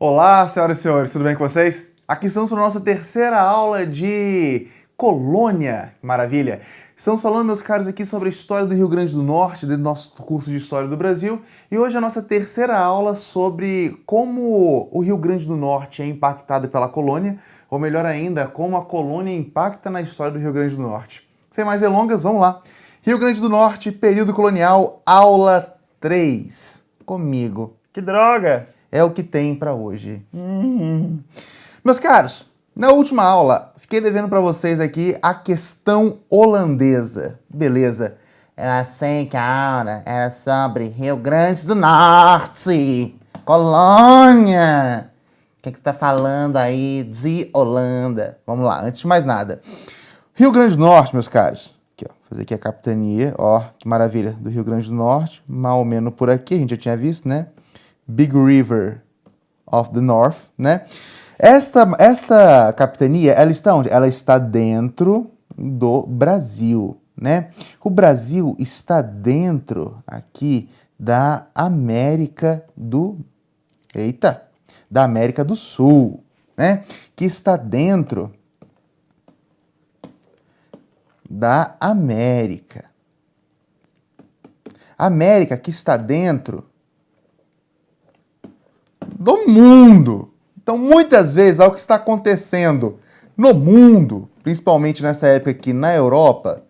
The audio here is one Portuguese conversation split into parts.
Olá, senhoras e senhores, tudo bem com vocês? Aqui estamos para a nossa terceira aula de colônia. Maravilha! Estamos falando, meus caros, aqui sobre a história do Rio Grande do Norte, do nosso curso de História do Brasil, e hoje a nossa terceira aula sobre como o Rio Grande do Norte é impactado pela colônia, ou melhor ainda, como a colônia impacta na história do Rio Grande do Norte. Sem mais delongas, vamos lá. Rio Grande do Norte, período colonial, aula 3. Comigo. Que droga! É o que tem para hoje. Meus caros, na última aula, fiquei devendo para vocês aqui a questão holandesa. Beleza. Eu sei que a aula era sobre Rio Grande do Norte, colônia. O que você está falando aí de Holanda? Vamos lá, antes de mais nada. Rio Grande do Norte, meus caros. Aqui, ó, fazer aqui a capitania, ó, que maravilha, do Rio Grande do Norte. Mais ou menos por aqui, a gente já tinha visto, né? Big River of the North, né? Esta capitania, ela está onde? Ela está dentro do Brasil, né? O Brasil está dentro aqui da América do... Eita! Da América do Sul, né? Que está dentro da América. América que está dentro do mundo. Então, muitas vezes, algo que está acontecendo no mundo, principalmente nessa época aqui na Europa,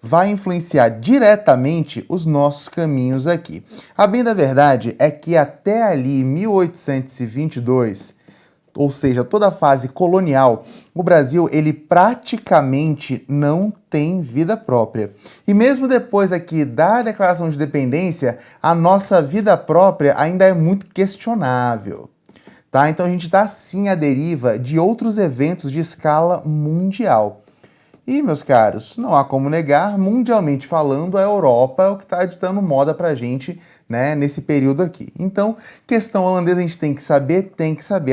vai influenciar diretamente os nossos caminhos aqui. A bem da verdade é que até ali, 1822, ou seja, toda a fase colonial, o Brasil, ele praticamente não tem vida própria. E mesmo depois aqui da Declaração de Independência, a nossa vida própria ainda é muito questionável. Tá? Então a gente está sim à deriva de outros eventos de escala mundial. E, meus caros, não há como negar, mundialmente falando, a Europa é o que está ditando moda pra gente, né, nesse período aqui. Então, questão holandesa a gente tem que saber,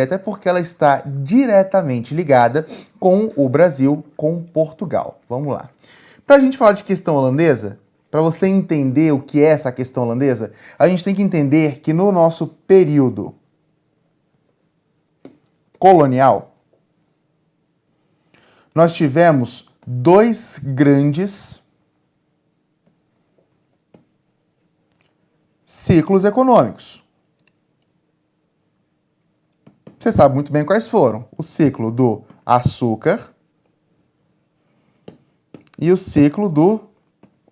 até porque ela está diretamente ligada com o Brasil, com Portugal. Vamos lá. Pra gente falar de questão holandesa, para você entender o que é essa questão holandesa, a gente tem que entender que no nosso período colonial, nós tivemos dois grandes ciclos econômicos. Você sabe muito bem quais foram. O ciclo do açúcar e o ciclo do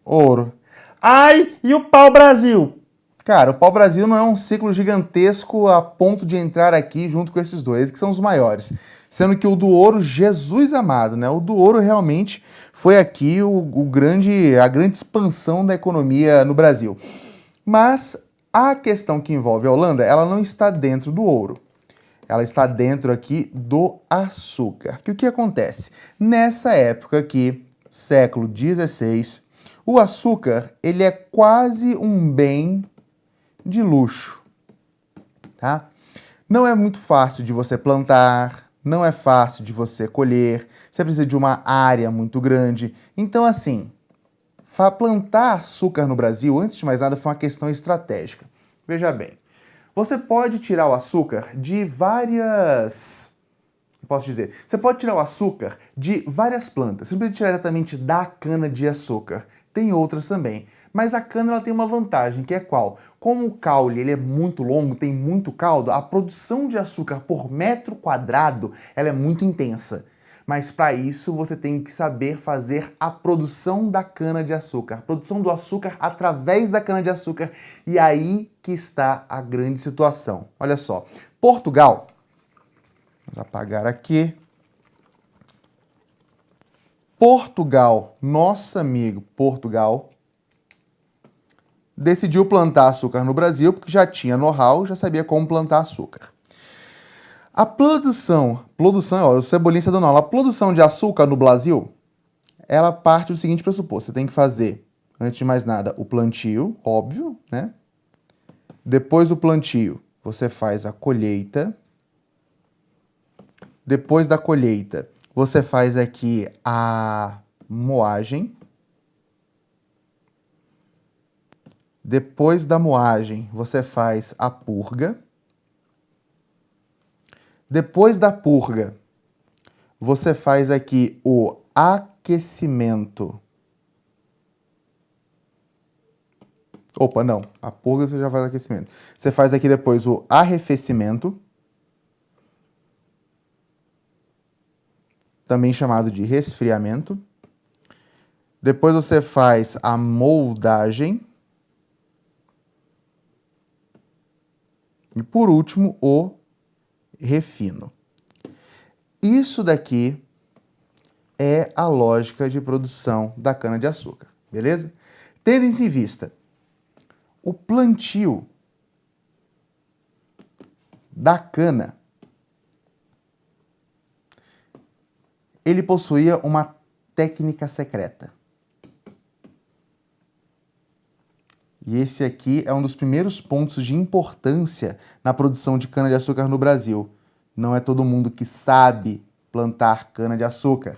ouro. Ai, e o pau-brasil? Cara, o pau-brasil não é um ciclo gigantesco a ponto de entrar aqui junto com esses dois, que são os maiores. Sendo que o do ouro, Jesus amado, né? O do ouro realmente foi aqui a grande expansão da economia no Brasil. Mas a questão que envolve a Holanda, ela não está dentro do ouro. Ela está dentro aqui do açúcar. Que o que acontece? Nessa época aqui, século XVI, o açúcar, ele é quase um bem de luxo, tá? Não é muito fácil de você plantar, não é fácil de você colher, você precisa de uma área muito grande. Então, assim, plantar açúcar no Brasil, antes de mais nada, foi uma questão estratégica. Veja bem, você pode tirar o açúcar de várias... Posso dizer, você pode tirar o açúcar de várias plantas. Você não precisa tirar exatamente da cana-de-açúcar. Tem outras também. Mas a cana ela tem uma vantagem, que é qual? Como o caule ele é muito longo, tem muito caldo, a produção de açúcar por metro quadrado ela é muito intensa. Mas para isso você tem que saber fazer a produção da cana-de-açúcar, a produção do açúcar através da cana-de-açúcar. E aí que está a grande situação. Olha só, Portugal, vamos apagar aqui. Portugal, nosso amigo Portugal, decidiu plantar açúcar no Brasil porque já tinha know-how, já sabia como plantar açúcar. A produção, ó, o Cebolinha está dando aula, a produção de açúcar no Brasil, ela parte do seguinte pressuposto, você tem que fazer, antes de mais nada, o plantio, óbvio, né? Depois do plantio, você faz a colheita. Depois da colheita, você faz aqui a moagem. Depois da moagem, você faz a purga. Depois da purga, você faz aqui o aquecimento. Opa, não. A purga você já faz o aquecimento. Você faz aqui depois o arrefecimento, também chamado de resfriamento. Depois você faz a moldagem. E por último, o refino. Isso daqui é a lógica de produção da cana-de-açúcar, beleza? Tendo isso em vista, o plantio da cana, ele possuía uma técnica secreta. E esse aqui é um dos primeiros pontos de importância na produção de cana-de-açúcar no Brasil. Não é todo mundo que sabe plantar cana-de-açúcar.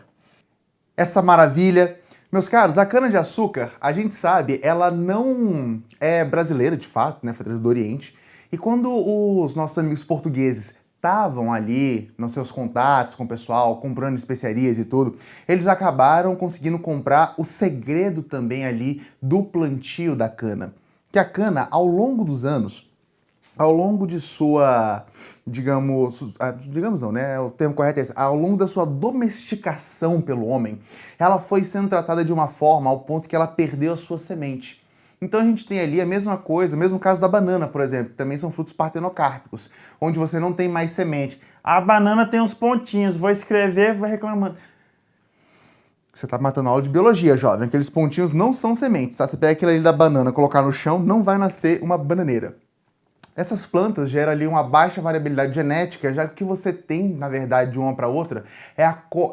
Essa maravilha... Meus caros, a cana-de-açúcar, a gente sabe, ela não é brasileira de fato, né? Foi trazida do Oriente. E quando os nossos amigos portugueses estavam ali nos seus contatos com o pessoal, comprando especiarias e tudo, eles acabaram conseguindo comprar o segredo também ali do plantio da cana. Que a cana, ao longo dos anos, ao longo de sua, digamos não, né? O termo correto é esse. Ao longo da sua domesticação pelo homem, ela foi sendo tratada de uma forma ao ponto que ela perdeu a sua semente. Então a gente tem ali a mesma coisa, o mesmo caso da banana, por exemplo, que também são frutos partenocárpicos, onde você não tem mais semente. A banana tem uns pontinhos, vou escrever, vai reclamando. Você está matando a aula de biologia, jovem. Aqueles pontinhos não são sementes, tá? Você pega aquilo ali da banana, colocar no chão, não vai nascer uma bananeira. Essas plantas geram ali uma baixa variabilidade genética, já que o que você tem, na verdade, de uma para outra, é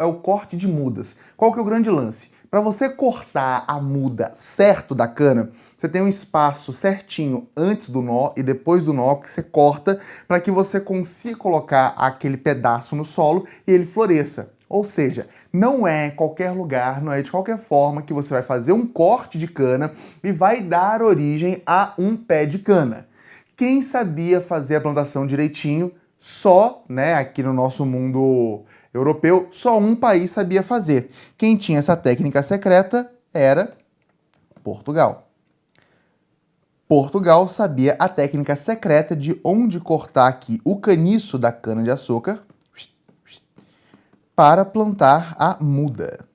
o corte de mudas. Qual que é o grande lance? Para você cortar a muda certo da cana, você tem um espaço certinho antes do nó e depois do nó que você corta para que você consiga colocar aquele pedaço no solo e ele floresça. Ou seja, não é em qualquer lugar, não é de qualquer forma que você vai fazer um corte de cana e vai dar origem a um pé de cana. Quem sabia fazer a plantação direitinho, só, né, aqui no nosso mundo europeu, só um país sabia fazer. Quem tinha essa técnica secreta era Portugal. Portugal sabia a técnica secreta de onde cortar aqui o caniço da cana-de-açúcar para plantar a muda.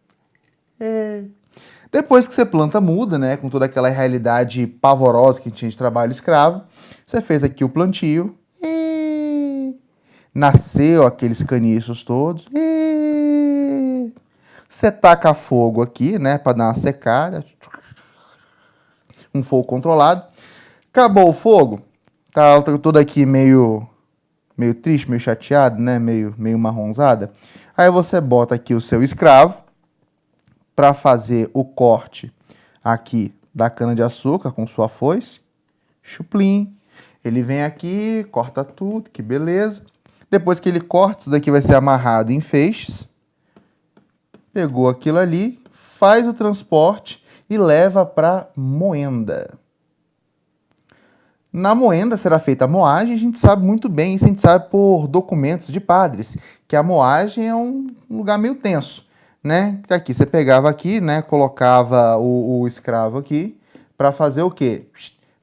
Depois que você planta a muda, né, com toda aquela realidade pavorosa que tinha de trabalho escravo, você fez aqui o plantio, nasceu aqueles caniços todos, você taca fogo aqui, né, para dar uma secada, um fogo controlado. Acabou o fogo, tá todo aqui meio triste, meio chateado, né, meio marronzada. Aí você bota aqui o seu escravo para fazer o corte aqui da cana-de-açúcar com sua foice, chuplim. Ele vem aqui, corta tudo, que beleza. Depois que ele corta, isso daqui vai ser amarrado em feixes. Pegou aquilo ali, faz o transporte e leva para moenda. Na moenda será feita a moagem, a gente sabe muito bem, isso a gente sabe por documentos de padres, que a moagem é um lugar meio tenso, né? Aqui, você pegava aqui, né, colocava o escravo aqui para fazer o quê?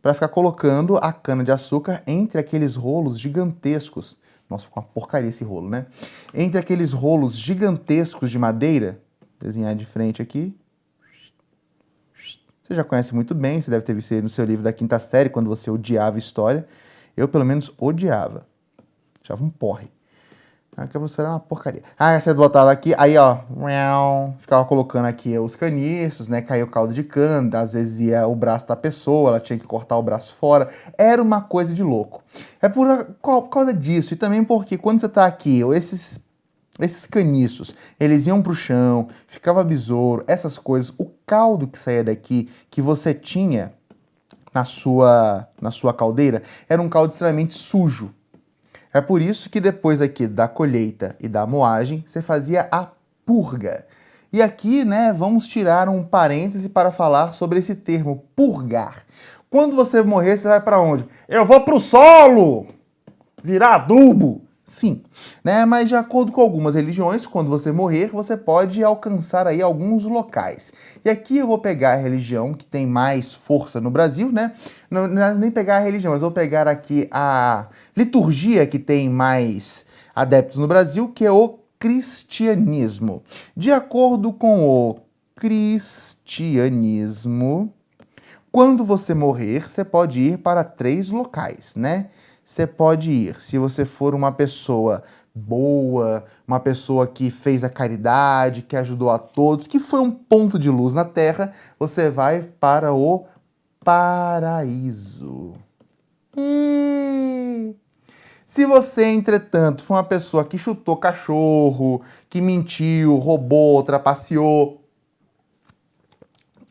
Para ficar colocando a cana-de-açúcar entre aqueles rolos gigantescos. Nossa, ficou uma porcaria esse rolo, né? Entre aqueles rolos gigantescos de madeira, desenhar de frente aqui. Você já conhece muito bem, você deve ter visto no seu livro da quinta série, quando você odiava história. Eu, pelo menos, odiava. Achava um porre. A professora era uma porcaria. Aí você botava aqui, aí ó, ficava colocando aqui os caniços, né? Caiu o caldo de cana, às vezes ia o braço da pessoa, ela tinha que cortar o braço fora. Era uma coisa de louco. É por causa disso, e também porque quando você tá aqui, esses caniços, eles iam pro chão, ficava besouro, essas coisas, o caldo que saía daqui, que você tinha na sua caldeira, era um caldo extremamente sujo. É por isso que depois aqui da colheita e da moagem, você fazia a purga. E aqui, né, vamos tirar um parêntese para falar sobre esse termo, purgar. Quando você morrer, você vai para onde? Eu vou pro solo! Virar adubo! Sim, né? Mas de acordo com algumas religiões, quando você morrer, você pode alcançar aí alguns locais. E aqui eu vou pegar a religião que tem mais força no Brasil, né? Não é nem pegar a religião, mas vou pegar aqui a liturgia que tem mais adeptos no Brasil, que é o cristianismo. De acordo com o cristianismo, quando você morrer, você pode ir para 3 locais, né? Você pode ir, se você for uma pessoa boa, uma pessoa que fez a caridade, que ajudou a todos, que foi um ponto de luz na Terra, você vai para o paraíso. Se você, entretanto, for uma pessoa que chutou cachorro, que mentiu, roubou, trapaceou,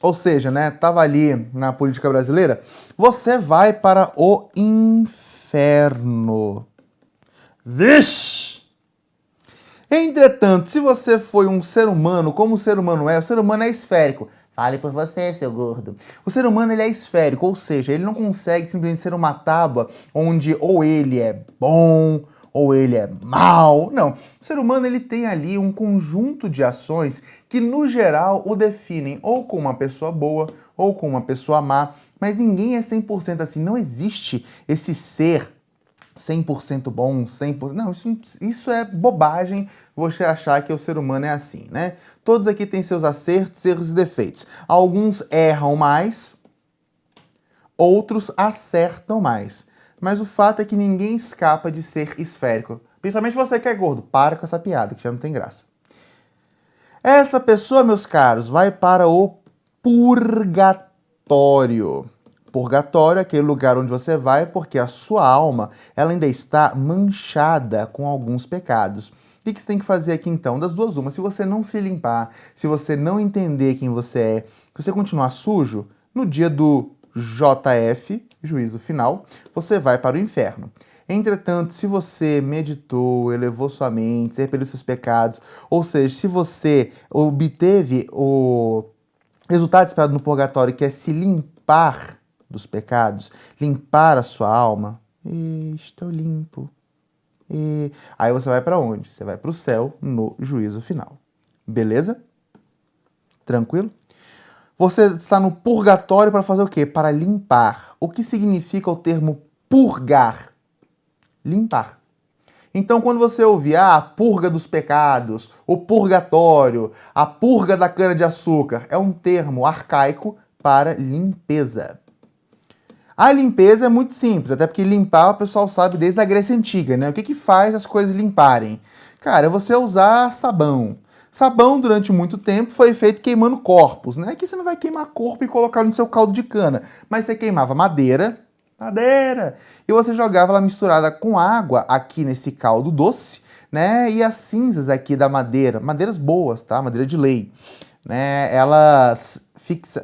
ou seja, né, tava ali na política brasileira, você vai para o inferno. Vixe! Entretanto, se você foi um ser humano, como o ser humano é, o ser humano é esférico. Fale por você, seu gordo. O ser humano, ele é esférico, ou seja, ele não consegue simplesmente ser uma tábua onde ou ele é bom ou ele é mal. Não. O ser humano, ele tem ali um conjunto de ações que, no geral, o definem ou como uma pessoa boa ou como uma pessoa má, mas ninguém é 100% assim. Não existe esse ser 100% bom, 100%... Não, isso é bobagem você achar que o ser humano é assim, né? Todos aqui têm seus acertos, erros e defeitos. Alguns erram mais, outros acertam mais. Mas o fato é que ninguém escapa de ser esférico. Principalmente você que é gordo. Para com essa piada, que já não tem graça. Essa pessoa, meus caros, vai para o purgatório. Purgatório é aquele lugar onde você vai porque a sua alma ela ainda está manchada com alguns pecados. O que você tem que fazer aqui então? Das duas uma. Se você não se limpar, se você não entender quem você é, se você continuar sujo, no dia do JF, juízo final, você vai para o inferno. Entretanto, se você meditou, elevou sua mente, se repeliu seus pecados, ou seja, se você obteve o resultado esperado no purgatório, que é se limpar dos pecados, limpar a sua alma, estou limpo. Aí você vai para onde? Você vai para o céu no juízo final. Beleza? Tranquilo? Você está no purgatório para fazer o quê? Para limpar. O que significa o termo purgar? Limpar. Então, quando você ouvir a purga dos pecados, o purgatório, a purga da cana-de-açúcar, é um termo arcaico para limpeza. A limpeza é muito simples, até porque limpar o pessoal sabe desde a Grécia Antiga, né? O que faz as coisas limparem? Cara, é você usar sabão. Sabão, durante muito tempo, foi feito queimando corpos, né? Aqui você não vai queimar corpo e colocar no seu caldo de cana, mas você queimava madeira, e você jogava ela misturada com água aqui nesse caldo doce, né? E as cinzas aqui da madeira, madeiras boas, tá? Madeira de lei, né? Elas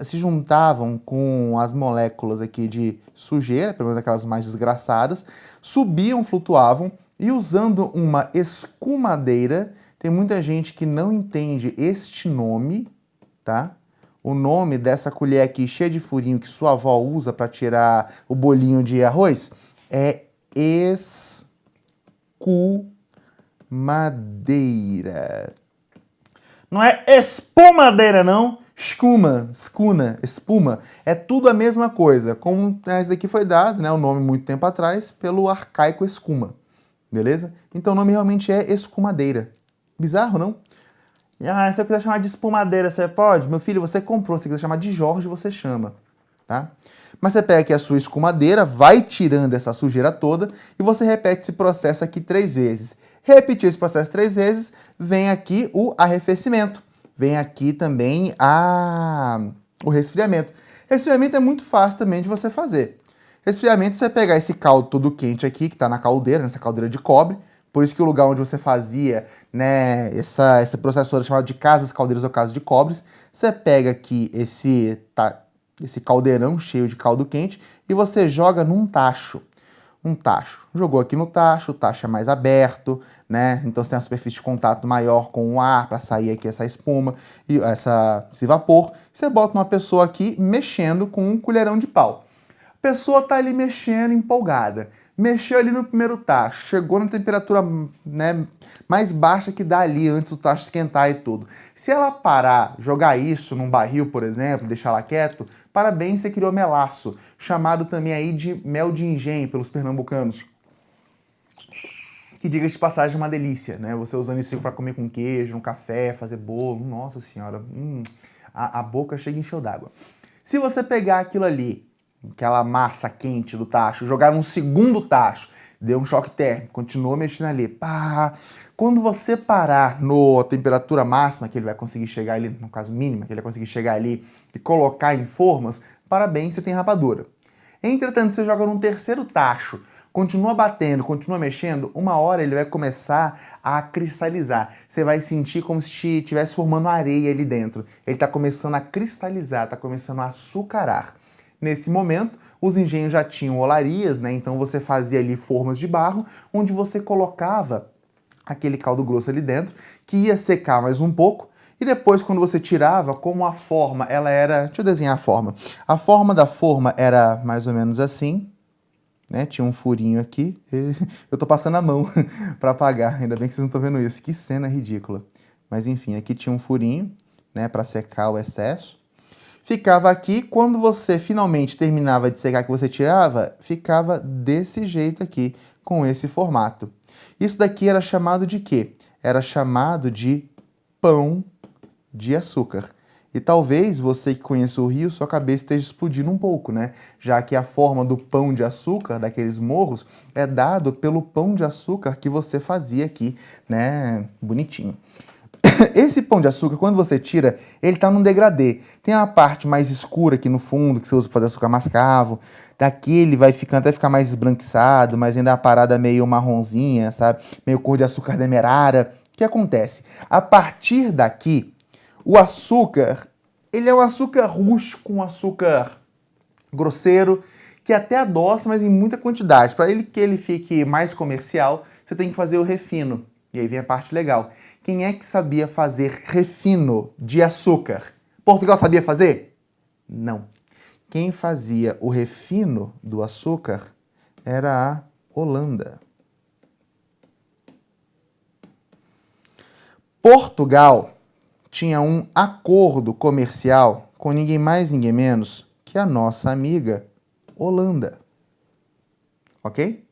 se juntavam com as moléculas aqui de sujeira, pelo menos aquelas mais desgraçadas, subiam, flutuavam, e usando uma escumadeira, tem muita gente que não entende este nome, tá? O nome dessa colher aqui, cheia de furinho, que sua avó usa para tirar o bolinho de arroz, é escumadeira. Não é espumadeira, não? Espuma. É tudo a mesma coisa. Como esse aqui foi dado, né, o nome muito tempo atrás, pelo arcaico escuma. Beleza? Então o nome realmente é escumadeira. Bizarro, não? Se eu quiser chamar de espumadeira, você pode? Meu filho, você comprou. Se você quiser chamar de Jorge, você chama. Tá? Mas você pega aqui a sua escumadeira, vai tirando essa sujeira toda e você repete esse processo aqui 3 vezes. Repetir esse processo 3 vezes, vem aqui o arrefecimento. Vem aqui também o resfriamento. Resfriamento é muito fácil também de você fazer. Resfriamento, você pegar esse caldo todo quente aqui, que está na caldeira, nessa caldeira de cobre, por isso que o lugar onde você fazia, né, essa processo todo chamado de casas caldeiras ou casas de cobres, você pega aqui esse caldeirão cheio de caldo quente e você joga num tacho. Um tacho. Jogou aqui no tacho, o tacho é mais aberto, né? Então você tem uma superfície de contato maior com o ar para sair aqui essa espuma e esse vapor. Você bota uma pessoa aqui mexendo com um colherão de pau. Pessoa tá ali mexendo, empolgada. Mexeu ali no primeiro tacho, chegou na temperatura, né, mais baixa que dá ali antes do tacho esquentar e tudo. Se ela parar, jogar isso num barril, por exemplo, deixar lá quieto, parabéns, você criou melaço, chamado também aí de mel de engenho pelos pernambucanos. Que, diga-se de passagem, é uma delícia, né? Você usando isso para comer com queijo, no café, fazer bolo, nossa senhora, a boca chega e encheu d'água. Se você pegar aquilo ali, aquela massa quente do tacho, jogar num segundo tacho, deu um choque térmico, continuou mexendo ali, pá. Quando você parar na temperatura máxima que ele vai conseguir chegar ali, no caso mínima, que ele vai conseguir chegar ali e colocar em formas, parabéns, você tem rapadura. Entretanto, você joga num terceiro tacho, continua batendo, continua mexendo, uma hora ele vai começar a cristalizar. Você vai sentir como se estivesse formando areia ali dentro. Ele está começando a cristalizar, está começando a açucarar. Nesse momento, os engenhos já tinham olarias, né? Então você fazia ali formas de barro, onde você colocava aquele caldo grosso ali dentro, que ia secar mais um pouco, e depois, quando você tirava, como a forma, ela era... Deixa eu desenhar a forma. A forma da forma era mais ou menos assim, né? Tinha um furinho aqui. Eu tô passando a mão para apagar, ainda bem que vocês não estão vendo isso. Que cena ridícula. Mas enfim, aqui tinha um furinho, né, para secar o excesso. Ficava aqui, quando você finalmente terminava de secar, que você tirava, ficava desse jeito aqui, com esse formato. Isso daqui era chamado de quê? Era chamado de pão de açúcar. E talvez você que conheça o Rio, sua cabeça esteja explodindo um pouco, né? Já que a forma do pão de açúcar, daqueles morros, é dado pelo pão de açúcar que você fazia aqui, né? Bonitinho. Esse pão de açúcar, quando você tira, ele tá num degradê. Tem uma parte mais escura aqui no fundo, que você usa para fazer açúcar mascavo. Daqui ele vai ficando até ficar mais esbranquiçado, mas ainda é uma parada meio marronzinha, sabe? Meio cor de açúcar demerara. O que acontece? A partir daqui, o açúcar, ele é um açúcar rústico, um açúcar grosseiro, que até adoça, mas em muita quantidade. Para ele que ele fique mais comercial, você tem que fazer o refino. E aí vem a parte legal. Quem é que sabia fazer refino de açúcar? Portugal sabia fazer? Não. Quem fazia o refino do açúcar era a Holanda. Portugal tinha um acordo comercial com ninguém mais, ninguém menos que a nossa amiga Holanda. Ok?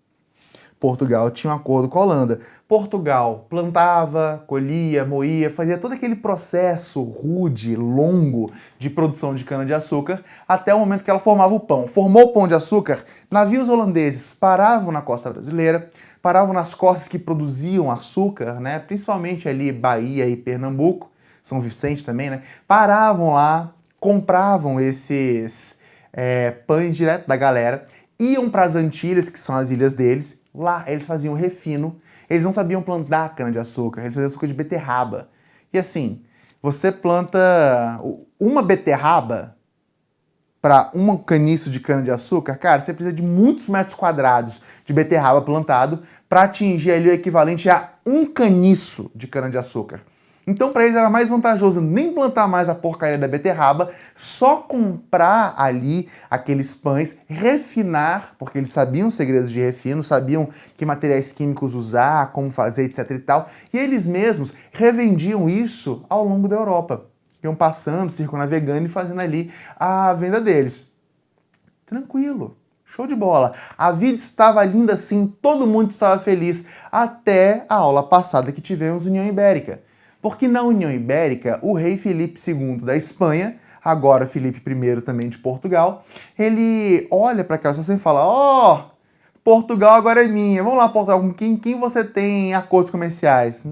Portugal tinha um acordo com a Holanda. Portugal plantava, colhia, moía, fazia todo aquele processo rude, longo de produção de cana-de-açúcar até o momento que ela formava o pão. Formou o pão de açúcar, navios holandeses paravam na costa brasileira, paravam nas costas que produziam açúcar, né? Principalmente ali Bahia e Pernambuco, São Vicente também, né? Paravam lá, compravam esses pães direto da galera, iam para as Antilhas, que são as ilhas deles. Lá eles faziam refino, eles não sabiam plantar cana-de-açúcar, eles faziam açúcar de beterraba. E assim, você planta uma beterraba para um caniço de cana-de-açúcar, cara, você precisa de muitos metros quadrados de beterraba plantado para atingir ali o equivalente a um caniço de cana-de-açúcar. Então, para eles era mais vantajoso nem plantar mais a porcaria da beterraba, só comprar ali aqueles pães, refinar, porque eles sabiam os segredos de refino, sabiam que materiais químicos usar, como fazer, etc e tal, e eles mesmos revendiam isso ao longo da Europa. Iam passando, circunnavegando e fazendo ali a venda deles. Tranquilo. Show de bola. A vida estava linda assim, todo mundo estava feliz, até a aula passada que tivemos União Ibérica. Porque na União Ibérica, o rei Filipe II da Espanha, agora Filipe I também de Portugal, ele olha para aquela situação e fala: ó, Portugal agora é minha, vamos lá, Portugal, com quem você tem acordos comerciais?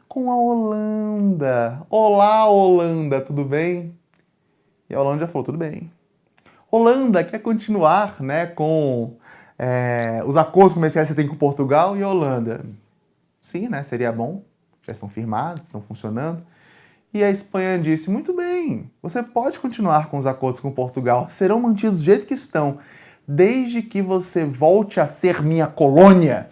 Com a Holanda. Olá, Holanda, tudo bem? E a Holanda já falou: tudo bem. Holanda quer continuar, né, com os acordos comerciais que você tem com Portugal e Holanda. Sim, né, seria bom. Já estão firmados, estão funcionando. E a Espanha disse: muito bem, você pode continuar com os acordos com Portugal, serão mantidos do jeito que estão, desde que você volte a ser minha colônia.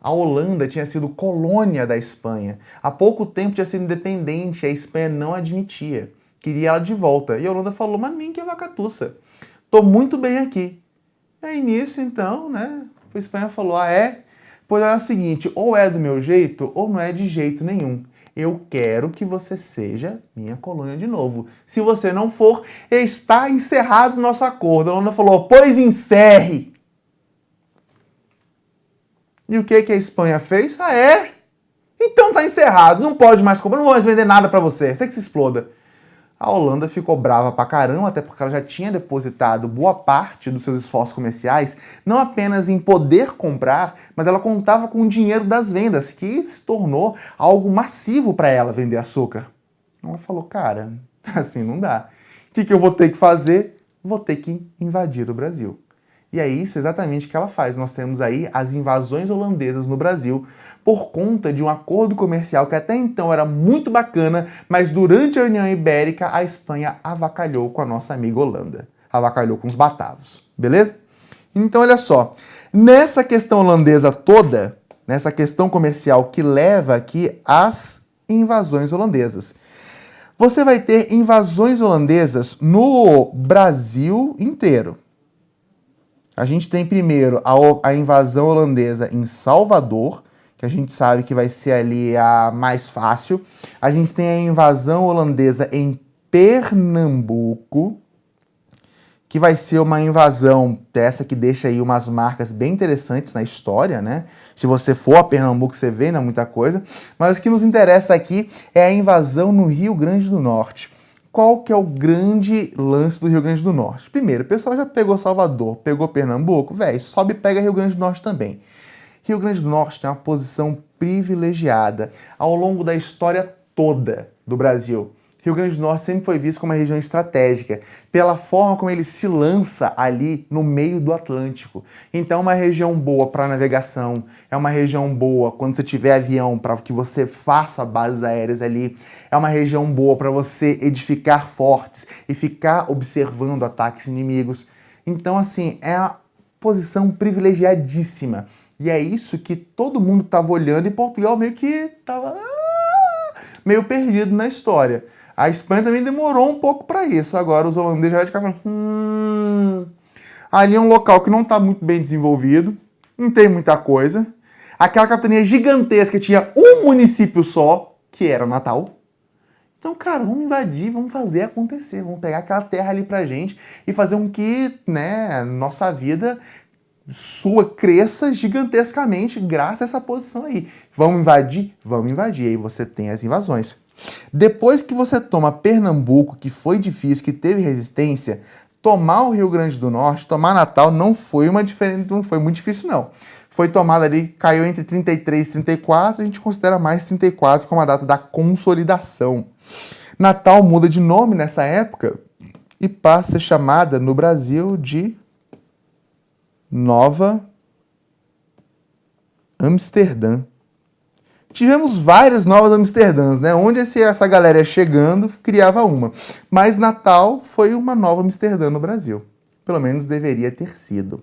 A Holanda tinha sido colônia da Espanha. Há pouco tempo tinha sido independente, a Espanha não admitia. Queria ela de volta. E a Holanda falou: mas nem que a vacatuça. Tô muito bem aqui. Aí nisso, então, né, a Espanha falou, ah, é? Pois é o seguinte, ou é do meu jeito, ou não é de jeito nenhum. Eu quero que você seja minha colônia de novo. Se você não for, está encerrado o nosso acordo. A Holanda falou, pois encerre. E o que a Espanha fez? Ah, é? Então tá encerrado, não pode mais comprar, não vou mais vender nada pra você, você que se exploda. A Holanda ficou brava pra caramba, até porque ela já tinha depositado boa parte dos seus esforços comerciais, não apenas em poder comprar, mas ela contava com o dinheiro das vendas, que se tornou algo massivo para ela vender açúcar. Ela falou, cara, assim não dá. O que eu vou ter que fazer? Vou ter que invadir o Brasil. E é isso exatamente que ela faz. Nós temos aí as invasões holandesas no Brasil por conta de um acordo comercial que até então era muito bacana, mas durante a União Ibérica a Espanha avacalhou com a nossa amiga Holanda. Avacalhou com os batavos, beleza? Então olha só, nessa questão holandesa toda, nessa questão comercial que leva aqui às invasões holandesas. Você vai ter invasões holandesas no Brasil inteiro. A gente tem primeiro a invasão holandesa em Salvador, que a gente sabe que vai ser ali a mais fácil. A gente tem a invasão holandesa em Pernambuco, que vai ser uma invasão dessa que deixa aí umas marcas bem interessantes na história, né? Se você for a Pernambuco, você vê, não é muita coisa. Mas o que nos interessa aqui é a invasão no Rio Grande do Norte. Qual que é o grande lance do Rio Grande do Norte? Primeiro, o pessoal já pegou Salvador, pegou Pernambuco, velho, sobe e pega Rio Grande do Norte também. Rio Grande do Norte tem uma posição privilegiada ao longo da história toda do Brasil. Rio Grande do Norte sempre foi visto como uma região estratégica, pela forma como ele se lança ali no meio do Atlântico. Então é uma região boa para navegação, é uma região boa quando você tiver avião para que você faça bases aéreas ali, é uma região boa para você edificar fortes e ficar observando ataques inimigos. Então assim, é uma posição privilegiadíssima. E é isso que todo mundo estava olhando e Portugal meio que estava meio perdido na história. A Espanha também demorou um pouco para isso. Agora os holandeses já ficaram falando, ali é um local que não está muito bem desenvolvido, não tem muita coisa. Aquela capitania gigantesca tinha um município só, que era Natal. Então, cara, vamos invadir, vamos fazer acontecer, vamos pegar aquela terra ali pra gente e fazer com que, né, nossa vida cresça gigantescamente graças a essa posição aí. Vamos invadir? Vamos invadir. Aí você tem as invasões. Depois que você toma Pernambuco, que foi difícil, que teve resistência, tomar o Rio Grande do Norte, tomar Natal não foi não foi muito difícil não. Foi tomada ali, caiu entre 33 e 34, a gente considera mais 34 como a data da consolidação. Natal muda de nome nessa época e passa a ser chamada no Brasil de Nova Amsterdã. Tivemos várias novas Amsterdãs, né? Onde essa galera ia chegando, criava uma. Mas Natal foi uma nova Amsterdã no Brasil. Pelo menos deveria ter sido.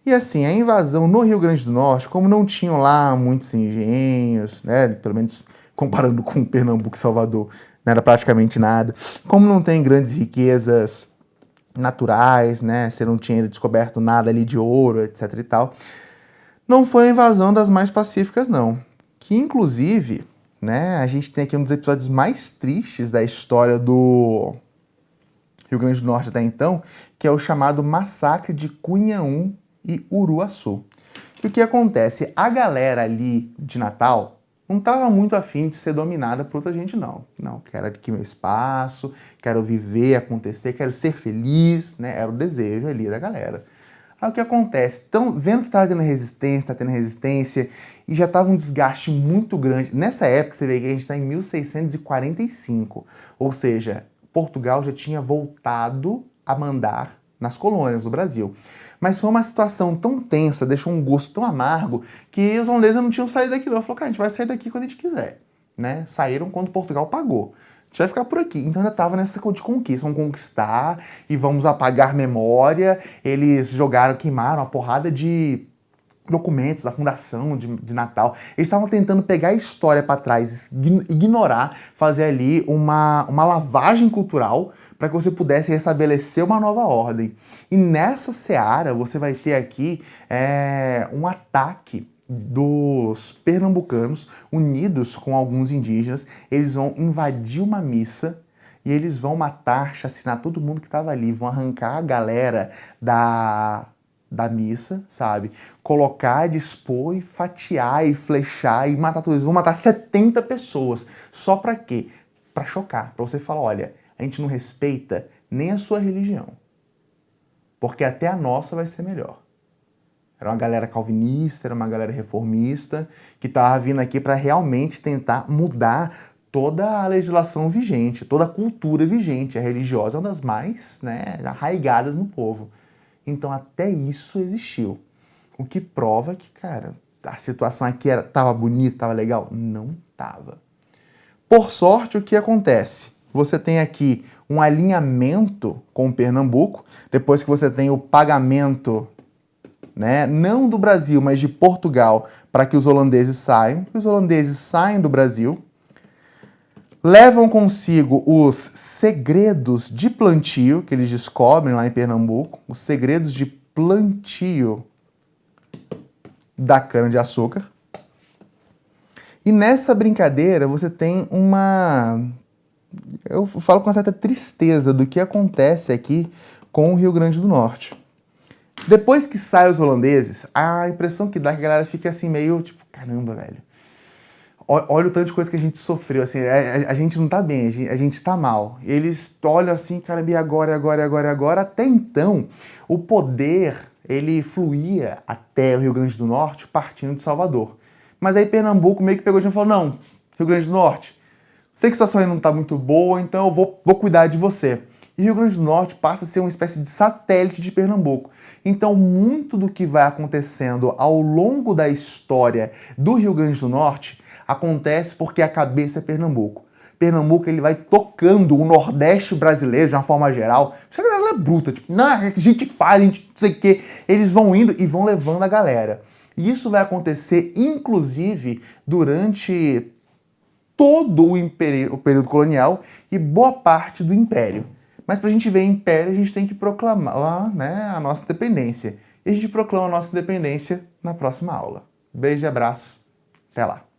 E assim, a invasão no Rio Grande do Norte, como não tinham lá muitos engenhos, né? Pelo menos comparando com Pernambuco e Salvador, não era praticamente nada. Como não tem grandes riquezas naturais, né? Você não tinha descoberto nada ali de ouro, etc e tal. Não foi a invasão das mais pacíficas, não. Que, inclusive, né, a gente tem aqui um dos episódios mais tristes da história do Rio Grande do Norte até então, que é o chamado Massacre de Cunhaum e Uruaçu. E o que acontece? A galera ali de Natal não estava muito afim de ser dominada por outra gente, não. Não, quero aqui meu espaço, quero viver, acontecer, quero ser feliz, né? Era o desejo ali da galera. Aí o que acontece? Então, vendo que estava tendo resistência, e já estava um desgaste muito grande. Nessa época, você vê que a gente está em 1645, ou seja, Portugal já tinha voltado a mandar nas colônias do Brasil. Mas foi uma situação tão tensa, deixou um gosto tão amargo, que os holandeses não tinham saído daquilo. Eu falei, cara, a gente vai sair daqui quando a gente quiser. Né? Saíram quando Portugal pagou. A gente vai ficar por aqui. Então ainda estava nessa de conquista. Vamos conquistar e vamos apagar memória. Eles jogaram, queimaram a porrada de documentos da fundação de Natal. Eles estavam tentando pegar a história para trás, ignorar, fazer ali uma lavagem cultural para que você pudesse restabelecer uma nova ordem. E nessa seara você vai ter aqui um ataque dos pernambucanos unidos com alguns indígenas. Eles vão invadir uma missa e eles vão matar, chacinar todo mundo que estava ali, vão arrancar a galera da missa, sabe? Colocar, dispor e fatiar e flechar e matar todos. Eles vão matar 70 pessoas. Só pra quê? Pra chocar. Pra você falar, olha, a gente não respeita nem a sua religião. Porque até a nossa vai ser melhor. Era uma galera calvinista, era uma galera reformista, que tava vindo aqui para realmente tentar mudar toda a legislação vigente, toda a cultura vigente. A religiosa é uma das mais, arraigadas no povo. Então até isso existiu. O que prova que, cara, a situação aqui tava bonita, tava legal? Não tava. Por sorte, o que acontece? Você tem aqui um alinhamento com Pernambuco, depois que você tem o pagamento, não do Brasil, mas de Portugal, para que os holandeses saiam. Os holandeses saem do Brasil, levam consigo os segredos de plantio, que eles descobrem lá em Pernambuco, os segredos de plantio da cana-de-açúcar. E nessa brincadeira você tem eu falo com uma certa tristeza do que acontece aqui com o Rio Grande do Norte. Depois que saem os holandeses, a impressão que dá é que a galera fica assim meio tipo, caramba, velho. Olha o tanto de coisa que a gente sofreu, assim, a gente não tá bem, a gente tá mal. Eles olham assim, cara, e agora. Até então, o poder, ele fluía até o Rio Grande do Norte partindo de Salvador. Mas aí Pernambuco meio que pegou e falou, não, Rio Grande do Norte, sei que a situação aí não tá muito boa, então eu vou cuidar de você. E Rio Grande do Norte passa a ser uma espécie de satélite de Pernambuco. Então, muito do que vai acontecendo ao longo da história do Rio Grande do Norte acontece porque a cabeça é Pernambuco. Pernambuco, ele vai tocando o Nordeste brasileiro de uma forma geral. Essa galera é bruta, tipo, não, a gente faz, a gente não sei o quê. Eles vão indo e vão levando a galera. E isso vai acontecer, inclusive, durante todo o período colonial e boa parte do Império. Mas para a gente ver Império, a gente tem que proclamar a nossa independência. E a gente proclama a nossa independência na próxima aula. Beijo e abraço. Até lá.